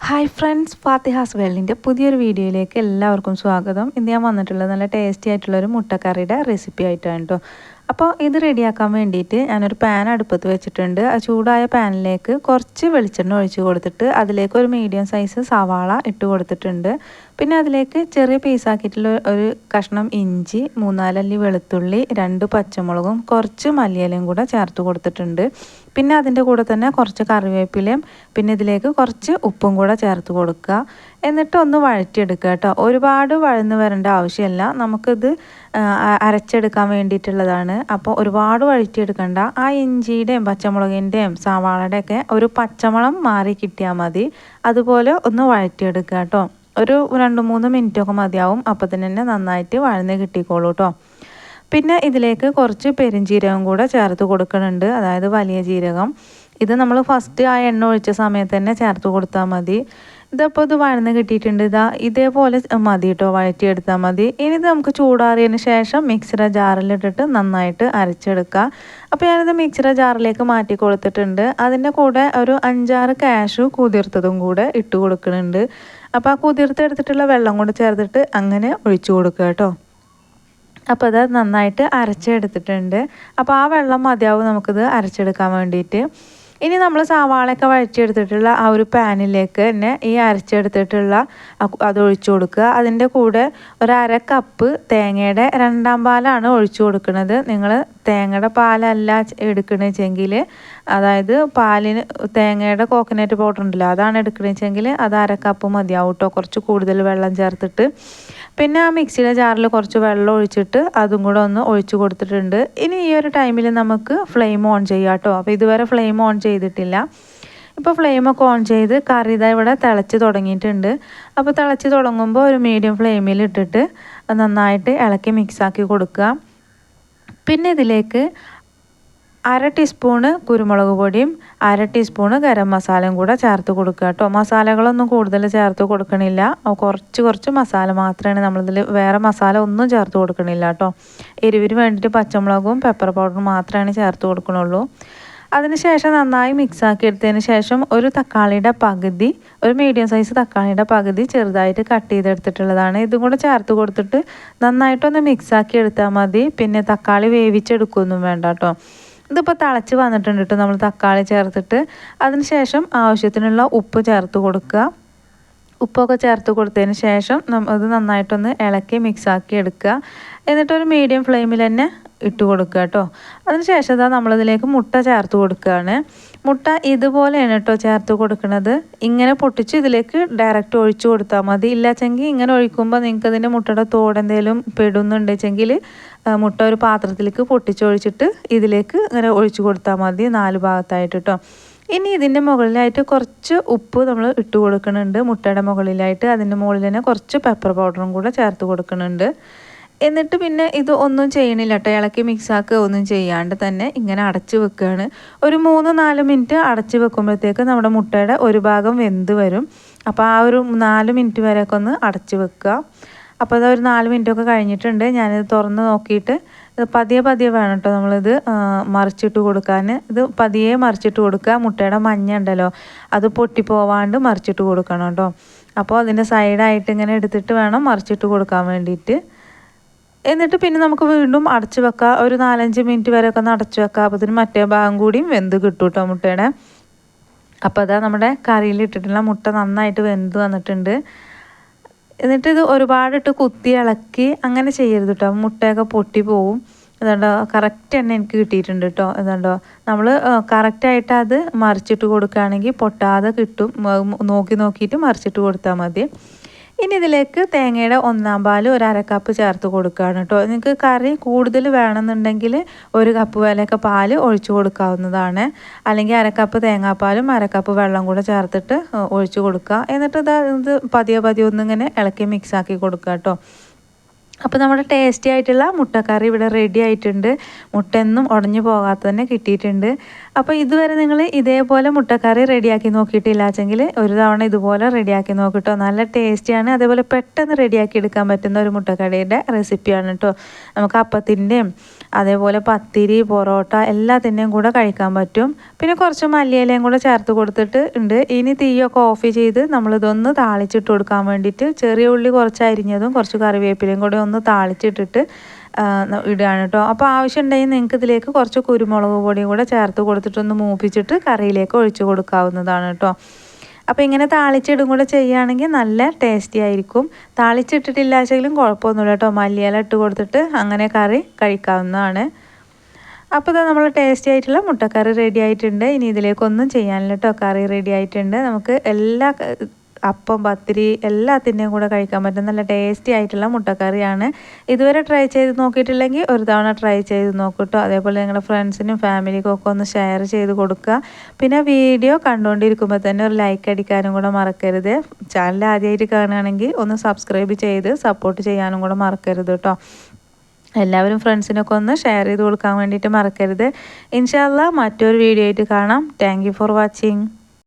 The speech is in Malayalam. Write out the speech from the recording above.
ഹായ് ഫ്രണ്ട്സ്, ഫാത്തിഹാസ് വേൾഡിൻ്റെ പുതിയൊരു വീഡിയോയിലേക്ക് എല്ലാവർക്കും സ്വാഗതം. ഇന്ന് ഞാൻ വന്നിട്ടുള്ളത് നല്ല ടേസ്റ്റി ആയിട്ടുള്ളൊരു മുട്ടക്കറിയുടെ റെസിപ്പി ആയിട്ടാണ് കേട്ടോ. അപ്പോൾ ഇത് റെഡിയാക്കാൻ വേണ്ടിയിട്ട് ഞാനൊരു പാൻ അടുപ്പത്ത് വെച്ചിട്ടുണ്ട്. ആ ചൂടായ പാനിലേക്ക് കുറച്ച് വെളിച്ചെണ്ണ ഒഴിച്ച് കൊടുത്തിട്ട് അതിലേക്ക് ഒരു മീഡിയം സൈസ് സവാള ഇട്ട് കൊടുത്തിട്ടുണ്ട്. പിന്നെ അതിലേക്ക് ചെറിയ പീസാക്കിയിട്ടുള്ള ഒരു കഷ്ണം ഇഞ്ചി, 3-4 അല്ലി വെളുത്തുള്ളി, 2 പച്ചമുളകും കുറച്ച് മല്ലിയിലയും കൂടെ ചേർത്ത് കൊടുത്തിട്ടുണ്ട്. പിന്നെ അതിൻ്റെ കൂടെ തന്നെ കുറച്ച് കറിവേപ്പിലയും പിന്നെ ഇതിലേക്ക് കുറച്ച് ഉപ്പും കൂടെ ചേർത്ത് കൊടുക്കുക. എന്നിട്ട് ഒന്ന് വഴറ്റിയെടുക്കുക കേട്ടോ. ഒരുപാട് വഴന്ന് വരേണ്ട ആവശ്യമില്ല, നമുക്കിത് അരച്ചെടുക്കാൻ വേണ്ടിയിട്ടുള്ളതാണ്. അപ്പോൾ ഒരുപാട് വഴറ്റിയെടുക്കണ്ട. ആ ഇഞ്ചിയുടെയും പച്ചമുളകിൻ്റെയും സവാളയുടെയൊക്കെ ഒരു പച്ചമണം മാറി കിട്ടിയാൽ മതി. അതുപോലെ ഒന്ന് വഴറ്റിയെടുക്കുക കേട്ടോ. ഒരു 2-3 മിനിറ്റൊക്കെ മതിയാവും. അപ്പോൾ തന്നെ നന്നായിട്ട് വഴന്ന് കിട്ടിക്കോളൂ കേട്ടോ. പിന്നെ ഇതിലേക്ക് കുറച്ച് പെരുംജീരകം കൂടെ ചേർത്ത് കൊടുക്കുന്നുണ്ട്, അതായത് വലിയ ജീരകം. ഇത് നമ്മൾ ഫസ്റ്റ് ആ എണ്ണ ഒഴിച്ച സമയത്ത് തന്നെ ചേർത്ത് കൊടുത്താൽ മതി. ഇതിപ്പോൾ ഇത് വഴന്ന് കിട്ടിയിട്ടുണ്ട്. ഇതേപോലെ മതി കേട്ടോ, വഴറ്റിയെടുത്താൽ മതി. ഇനി ഇത് നമുക്ക് ചൂടാറിയതിന് ശേഷം മിക്സിയുടെ ജാറിലിട്ടിട്ട് നന്നായിട്ട് അരച്ചെടുക്കുക. അപ്പോൾ ഞാനിത് മിക്സിയുടെ ജാറിലേക്ക് മാറ്റി കൊടുത്തിട്ടുണ്ട്. അതിൻ്റെ കൂടെ ഒരു 5-6 കാഷ്യൂ കുതിർത്തതും കൂടെ ഇട്ട് കൊടുക്കുന്നുണ്ട്. അപ്പോൾ ആ കുതിർത്തെടുത്തിട്ടുള്ള വെള്ളം കൂടെ ചേർത്തിട്ട് അങ്ങനെ ഒഴിച്ചു കൊടുക്കുക കേട്ടോ. അപ്പോൾ അത് നന്നായിട്ട് അരച്ചെടുത്തിട്ടുണ്ട്. അപ്പോൾ ആ വെള്ളം മതിയാവും നമുക്കിത് അരച്ചെടുക്കാൻ വേണ്ടിയിട്ട്. ഇനി നമ്മൾ സവാളയൊക്കെ വഴറ്റിയെടുത്തിട്ടുള്ള ആ ഒരു പാനിലേക്ക് തന്നെ ഈ അരച്ചെടുത്തിട്ടുള്ള അത് ഒഴിച്ചു കൊടുക്കുക. അതിൻ്റെ കൂടെ ഒരു 1/2 കപ്പ് തേങ്ങയുടെ 2ാം പാലാണ് ഒഴിച്ചു കൊടുക്കുന്നത്. നിങ്ങൾ തേങ്ങയുടെ പാലല്ല എടുക്കണമെങ്കിൽ, അതായത് പാലിന് തേങ്ങയുടെ കോക്കനട്ട് പൗഡർ ഉണ്ടല്ലോ അതാണ് എടുക്കണമെങ്കിൽ അത് 1/2 കപ്പ് മതിയാവും കേട്ടോ, കുറച്ച് കൂടുതൽ വെള്ളം ചേർത്തിട്ട്. പിന്നെ ആ മിക്സിയുടെ ജാറിൽ കുറച്ച് വെള്ളം ഒഴിച്ചിട്ട് അതും കൂടെ ഒന്ന് ഒഴിച്ചു കൊടുത്തിട്ടുണ്ട്. ഇനി ഈ ഒരു ടൈമിൽ നമുക്ക് ഫ്ലെയിം ഓൺ ചെയ്യാം കേട്ടോ. അപ്പോൾ ഇതുവരെ ഫ്ലെയിം ഓൺ ചെയ്തിട്ടില്ല. ഇപ്പോൾ ഫ്ലെയിമൊക്കെ ഓൺ ചെയ്ത് കറി ഇതാ ഇവിടെ തിളച്ച് തുടങ്ങിയിട്ടുണ്ട്. അപ്പോൾ തിളച്ച് തുടങ്ങുമ്പോൾ ഒരു മീഡിയം ഫ്ലെയിമിൽ ഇട്ടിട്ട് നന്നായിട്ട് ഇളക്കി മിക്സാക്കി കൊടുക്കുക. പിന്നെ ഇതിലേക്ക് 1/2 ടീസ്പൂണ് കുരുമുളക് പൊടിയും 1/2 ടീസ്പൂണ് ഗരം മസാലയും കൂടെ ചേർത്ത് കൊടുക്കുക കേട്ടോ. മസാലകളൊന്നും കൂടുതൽ ചേർത്ത് കൊടുക്കണില്ല, കുറച്ച് മസാല മാത്രമാണ് നമ്മളിതിൽ, വേറെ മസാല ഒന്നും ചേർത്ത് കൊടുക്കണില്ല കേട്ടോ. എരിവിന് വേണ്ടിയിട്ട് പച്ചമുളകും പെപ്പർ പൗഡറും മാത്രമാണ് ചേർത്ത് കൊടുക്കണുള്ളൂ. അതിനുശേഷം നന്നായി മിക്സാക്കി എടുത്തതിന് ശേഷം ഒരു തക്കാളിയുടെ പകുതി, ഒരു മീഡിയം സൈസ് തക്കാളിയുടെ പകുതി ചെറുതായിട്ട് കട്ട് ചെയ്തെടുത്തിട്ടുള്ളതാണ്. ഇതും കൂടെ ചേർത്ത് കൊടുത്തിട്ട് നന്നായിട്ടൊന്ന് മിക്സാക്കി എടുത്താൽ മതി. പിന്നെ തക്കാളി വേവിച്ചെടുക്കുകയൊന്നും വേണ്ട കേട്ടോ. ഇതിപ്പോൾ തിളച്ച് വന്നിട്ടുണ്ട് കേട്ടോ. നമ്മൾ തക്കാളി ചേർത്തിട്ട് അതിന് ശേഷം ആവശ്യത്തിനുള്ള ഉപ്പ് ചേർത്ത് കൊടുക്കുക. ഉപ്പൊക്കെ ചേർത്ത് കൊടുത്തതിന് ശേഷം ഇത് നന്നായിട്ടൊന്ന് ഇളക്കി മിക്സാക്കി എടുക്കുക. എന്നിട്ടൊരു മീഡിയം ഫ്ലെയിമിൽ തന്നെ ഇട്ട് കൊടുക്കുക കേട്ടോ. അതിന് ശേഷം നമ്മളിതിലേക്ക് മുട്ട ചേർത്ത് കൊടുക്കുകയാണ്. മുട്ട ഇതുപോലെയാണ് കേട്ടോ ചേർത്ത് കൊടുക്കുന്നത്. ഇങ്ങനെ പൊട്ടിച്ച് ഇതിലേക്ക് ഡയറക്റ്റ് ഒഴിച്ചു കൊടുത്താൽ മതി. ഇല്ലാച്ചെങ്കിൽ ഇങ്ങനെ ഒഴിക്കുമ്പോൾ നിങ്ങൾക്ക് അതിൻ്റെ മുട്ടയുടെ തോടെന്തെങ്കിലും പെടുന്നുണ്ടെങ്കിൽ മുട്ട ഒരു പാത്രത്തിലേക്ക് പൊട്ടിച്ചൊഴിച്ചിട്ട് ഇതിലേക്ക് ഇങ്ങനെ ഒഴിച്ചു കൊടുത്താൽ മതി, 4 ഭാഗത്തായിട്ട് കേട്ടോ. ഇനി ഇതിൻ്റെ മുകളിലായിട്ട് കുറച്ച് ഉപ്പ് നമ്മൾ ഇട്ട് കൊടുക്കുന്നുണ്ട്. മുട്ടയുടെ മുകളിലായിട്ട് അതിൻ്റെ മുകളിൽ തന്നെ കുറച്ച് പെപ്പർ പൗഡറും കൂടെ ചേർത്ത് കൊടുക്കുന്നുണ്ട്. എന്നിട്ട് പിന്നെ ഇത് ഒന്നും ചെയ്യണില്ല കേട്ടോ, ഇളക്കി മിക്സാക്കുക ഒന്നും ചെയ്യാണ്ട് തന്നെ ഇങ്ങനെ അടച്ച് വെക്കുകയാണ്. ഒരു 3-4 മിനിറ്റ് അടച്ച് വെക്കുമ്പോഴത്തേക്ക് നമ്മുടെ മുട്ടയുടെ ഒരു ഭാഗം വെന്ത് വരും. അപ്പോൾ ആ ഒരു 4 മിനിറ്റ് വരെയൊക്കെ ഒന്ന് അടച്ച് വെക്കുക. അപ്പോൾ അത് ഒരു 4 മിനിറ്റൊക്കെ കഴിഞ്ഞിട്ടുണ്ട്. ഞാനിത് തുറന്ന് നോക്കിയിട്ട് പതിയെ വേണം കേട്ടോ നമ്മളിത് മറിച്ചിട്ട് കൊടുക്കാൻ. ഇത് പതിയെ മറിച്ചിട്ട് കൊടുക്കുക. മുട്ടയുടെ മഞ്ഞ ഉണ്ടല്ലോ അത് പൊട്ടിപ്പോവാണ്ട് മറിച്ചിട്ട് കൊടുക്കണം കേട്ടോ. അപ്പോൾ അതിൻ്റെ സൈഡായിട്ട് ഇങ്ങനെ എടുത്തിട്ട് വേണം മറിച്ചിട്ട് കൊടുക്കാൻ വേണ്ടിയിട്ട്. എന്നിട്ട് പിന്നെ നമുക്ക് വീണ്ടും അടച്ച് വെക്കാം. ഒരു 4-5 മിനിറ്റ് വരെയൊക്കെ ഒന്ന് അടച്ച് വെക്കാം. അപ്പോൾ ഇതിന് മറ്റേ ഭാഗം കൂടിയും വെന്ത് കിട്ടും കേട്ടോ മുട്ടയുടെ. അപ്പോൾ അതാ നമ്മുടെ കറിയിൽ ഇട്ടിട്ടുള്ള മുട്ട നന്നായിട്ട് വെന്ത് വന്നിട്ടുണ്ട്. എന്നിട്ട് ഇത് ഒരുപാടിട്ട് കുത്തി ഇളക്കി അങ്ങനെ ചെയ്യരുത് കേട്ടോ, മുട്ടയൊക്കെ പൊട്ടി പോവും. അതുകൊണ്ടോ കറക്റ്റ് തന്നെ എനിക്ക് കിട്ടിയിട്ടുണ്ട് കേട്ടോ. അതുകൊണ്ടോ നമ്മൾ കറക്റ്റായിട്ട് അത് മറിച്ചിട്ട് കൊടുക്കുകയാണെങ്കിൽ പൊട്ടാതെ കിട്ടും. നോക്കിയിട്ട് മറിച്ചിട്ട് കൊടുത്താൽ മതി. ഇനി ഇതിലേക്ക് തേങ്ങയുടെ 1ാം പാൽ ഒരു 1/2 കപ്പ് ചേർത്ത് കൊടുക്കുകയാണ് കേട്ടോ. നിങ്ങൾക്ക് കറി കൂടുതൽ വേണമെന്നുണ്ടെങ്കിൽ 1 കപ്പ് വിലയൊക്കെ പാൽ ഒഴിച്ചു കൊടുക്കാവുന്നതാണ്. അല്ലെങ്കിൽ 1/2 കപ്പ് തേങ്ങാപ്പാലും 1/2 കപ്പ് വെള്ളം കൂടെ ചേർത്തിട്ട് ഒഴിച്ചു കൊടുക്കുക. എന്നിട്ട് ഇത് പതിയെ ഒന്നിങ്ങനെ ഇളക്കി മിക്സാക്കി കൊടുക്കുക കേട്ടോ. അപ്പോൾ നമ്മുടെ ടേസ്റ്റി ആയിട്ടുള്ള മുട്ടക്കറി ഇവിടെ റെഡി ആയിട്ടുണ്ട്. മുട്ടയൊന്നും ഉടഞ്ഞു പോകാതെ തന്നെ കിട്ടിയിട്ടുണ്ട്. അപ്പോൾ ഇതുവരെ നിങ്ങൾ ഇതേപോലെ മുട്ടക്കറി റെഡിയാക്കി നോക്കിയിട്ടില്ലാച്ചെങ്കിൽ ഒരു തവണ ഇതുപോലെ റെഡിയാക്കി നോക്കിട്ടോ. നല്ല ടേസ്റ്റിയാണ്. അതേപോലെ പെട്ടെന്ന് റെഡിയാക്കി എടുക്കാൻ പറ്റുന്ന ഒരു മുട്ടക്കറിയുടെ റെസിപ്പിയാണ് കേട്ടോ. നമുക്ക് അപ്പത്തിൻ്റെയും അതേപോലെ പത്തിരി പൊറോട്ട എല്ലാത്തിൻ്റെയും കൂടെ കഴിക്കാൻ പറ്റും. പിന്നെ കുറച്ച് മല്ലിയിലയും കൂടെ ചേർത്ത് കൊടുത്തിട്ട് ഉണ്ട്. ഇനി തീയൊക്കെ ഓഫ് ചെയ്ത് നമ്മളിതൊന്ന് താളിച്ചിട്ട് കൊടുക്കാൻ വേണ്ടിയിട്ട് ചെറിയ ഉള്ളി കുറച്ച് അരിഞ്ഞതും കുറച്ച് കറിവേപ്പിലയും കൂടെ ഒന്ന് താളിച്ചിട്ടിട്ട് ഇടുകയാണ് കേട്ടോ. അപ്പോൾ ആവശ്യമുണ്ടെങ്കിൽ നിങ്ങൾക്ക് ഇതിലേക്ക് കുറച്ച് കുരുമുളക് പൊടിയും കൂടെ ചേർത്ത് കൊടുത്തിട്ടൊന്ന് മൂപ്പിച്ചിട്ട് കറിയിലേക്ക് ഒഴിച്ച് കൊടുക്കാവുന്നതാണ് കേട്ടോ. അപ്പോൾ ഇങ്ങനെ താളിച്ചിടും കൂടെ ചെയ്യുകയാണെങ്കിൽ നല്ല ടേസ്റ്റി ആയിരിക്കും. താളിച്ചിട്ടിട്ടില്ലാച്ചെങ്കിലും കുഴപ്പമൊന്നുമില്ല കേട്ടോ. മല്ലിയില ഇട്ട് കൊടുത്തിട്ട് അങ്ങനെ കറി കഴിക്കാവുന്നതാണ്. അപ്പോൾ ഇതാ നമ്മൾ ടേസ്റ്റി ആയിട്ടുള്ള മുട്ടക്കറി റെഡി ആയിട്ടുണ്ട്. ഇനി ഇതിലേക്കൊന്നും ചെയ്യാനില്ല കേട്ടോ. കറി റെഡി ആയിട്ടുണ്ട്. നമുക്ക് എല്ലാ അപ്പം പത്തിരി എല്ലാത്തിൻ്റെയും കൂടെ കഴിക്കാൻ പറ്റും നല്ല ടേസ്റ്റി ആയിട്ടുള്ള മുട്ടക്കറിയാണ്. ഇതുവരെ ട്രൈ ചെയ്ത് നോക്കിയിട്ടില്ലെങ്കിൽ ഒരു തവണ ട്രൈ ചെയ്ത് നോക്കൂട്ടോ. അതേപോലെ നിങ്ങളുടെ ഫ്രണ്ട്സിനും ഫാമിലിക്കും ഒക്കെ ഒന്ന് ഷെയർ ചെയ്ത് കൊടുക്കുക. പിന്നെ വീഡിയോ കണ്ടുകൊണ്ടിരിക്കുമ്പോൾ തന്നെ ഒരു ലൈക്ക് അടിക്കാനും കൂടെ മറക്കരുത്. ചാനൽ ആദ്യമായിട്ട് കാണുകയാണെങ്കിൽ ഒന്ന് സബ്സ്ക്രൈബ് ചെയ്ത് സപ്പോർട്ട് ചെയ്യാനും കൂടെ മറക്കരുത് കേട്ടോ. എല്ലാവരും ഫ്രണ്ട്സിനൊക്കെ ഒന്ന് ഷെയർ ചെയ്ത് കൊടുക്കാൻ വേണ്ടിയിട്ട് മറക്കരുത്. ഇൻഷാ അല്ലാഹ് മറ്റൊരു വീഡിയോ ആയിട്ട് കാണാം. Thank you for watching.